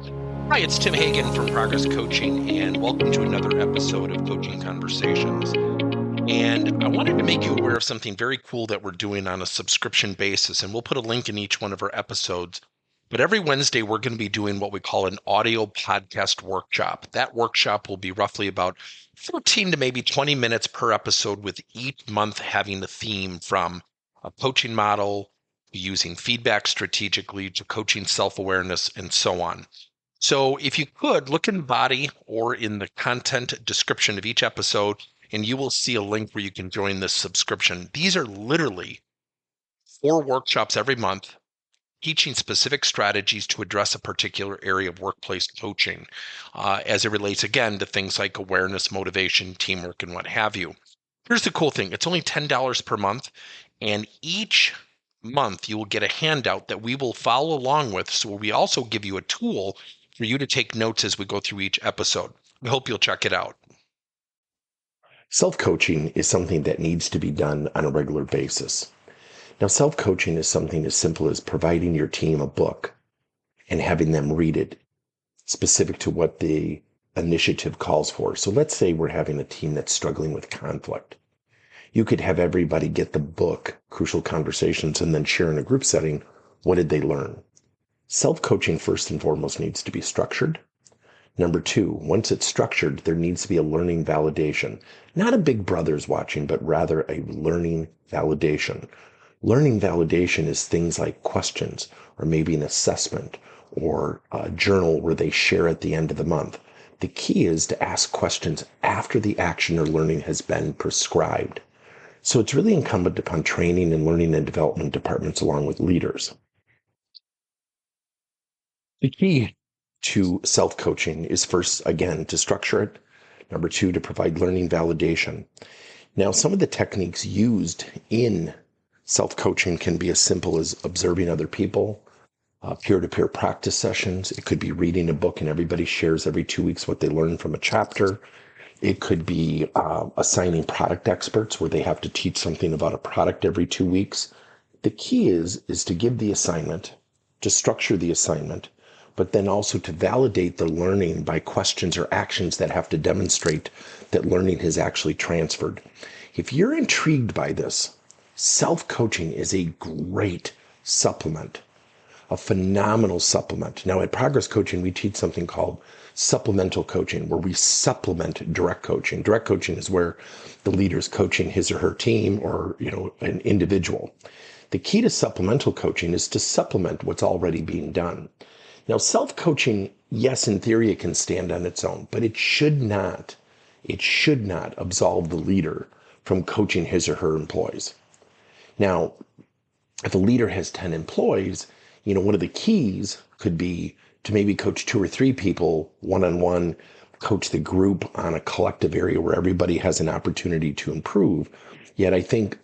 Hi, it's Tim Hagen from Progress Coaching, and welcome to another episode of Coaching Conversations. And I wanted to make you aware of something very cool that we're doing on a subscription basis, and we'll put a link in each one of our episodes. But every Wednesday, we're going to be doing what we call an audio podcast workshop. That workshop will be roughly about 14 to maybe 20 minutes per episode, with each month having a theme from a coaching model, using feedback strategically, to coaching self-awareness, and so on. So if you could, look in the body or in the content description of each episode, and you will see a link where you can join this subscription. These are literally 4 workshops every month, teaching specific strategies to address a particular area of workplace coaching, as it relates, again, to things like awareness, motivation, teamwork, and what have you. Here's the cool thing. It's only $10 per month, and each month you will get a handout that we will follow along with. So we also give you a tool for you to take notes as we go through each episode. We hope you'll check it out. Self-coaching is something that needs to be done on a regular basis. Now, self-coaching is something as simple as providing your team a book and having them read it specific to what the initiative calls for. So let's say we're having a team that's struggling with conflict. You could have everybody get the book, Crucial Conversations, and then share in a group setting. What did they learn? Self-coaching, first and foremost, needs to be structured. Number 2, once it's structured, there needs to be a learning validation. Not a big brother's watching, but rather a learning validation. Learning validation is things like questions, or maybe an assessment, or a journal where they share at the end of the month. The key is to ask questions after the action or learning has been prescribed. So it's really incumbent upon training and learning and development departments along with leaders. The key to self-coaching is, first, again, to structure it. Number 2, to provide learning validation. Now, some of the techniques used in self-coaching can be as simple as observing other people, peer-to-peer practice sessions. It could be reading a book and everybody shares every 2 weeks what they learned from a chapter. It could be assigning product experts where they have to teach something about a product every 2 weeks. The key is to give the assignment, to structure the assignment, but then also to validate the learning by questions or actions that have to demonstrate that learning has actually transferred. If you're intrigued by this, self-coaching is a great supplement, a phenomenal supplement. Now at Progress Coaching, we teach something called supplemental coaching, where we supplement direct coaching. Direct coaching is where the leader's coaching his or her team, or an individual. The key to supplemental coaching is to supplement what's already being done. Now, self-coaching, yes, in theory, it can stand on its own, but it should not absolve the leader from coaching his or her employees. Now, if a leader has 10 employees, one of the keys could be to maybe coach 2 or 3 people one-on-one, coach the group on a collective area where everybody has an opportunity to improve. Yet I think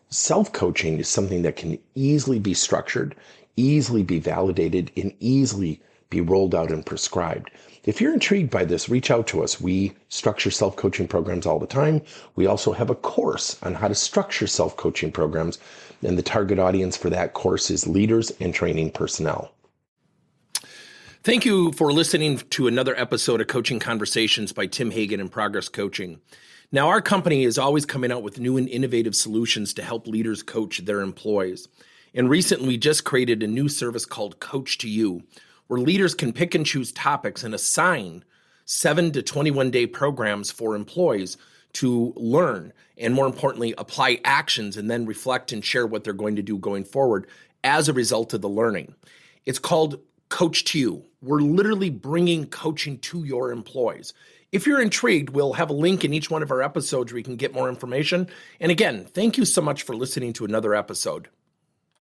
self-coaching is something that can easily be structured, easily be validated, and easily be rolled out and prescribed. If you're intrigued by this, reach out to us. We structure self-coaching programs all the time. We also have a course on how to structure self-coaching programs, and the target audience for that course is leaders and training personnel. Thank you for listening to another episode of Coaching Conversations by Tim Hagen and Progress Coaching. Now, our company is always coming out with new and innovative solutions to help leaders coach their employees. And recently, we just created a new service called Coach to You, where leaders can pick and choose topics and assign 7 to 21-day programs for employees to learn, and more importantly, apply actions and then reflect and share what they're going to do going forward as a result of the learning. It's called Coach to You. We're literally bringing coaching to your employees. If you're intrigued, we'll have a link in each one of our episodes where you can get more information. And again, thank you so much for listening to another episode.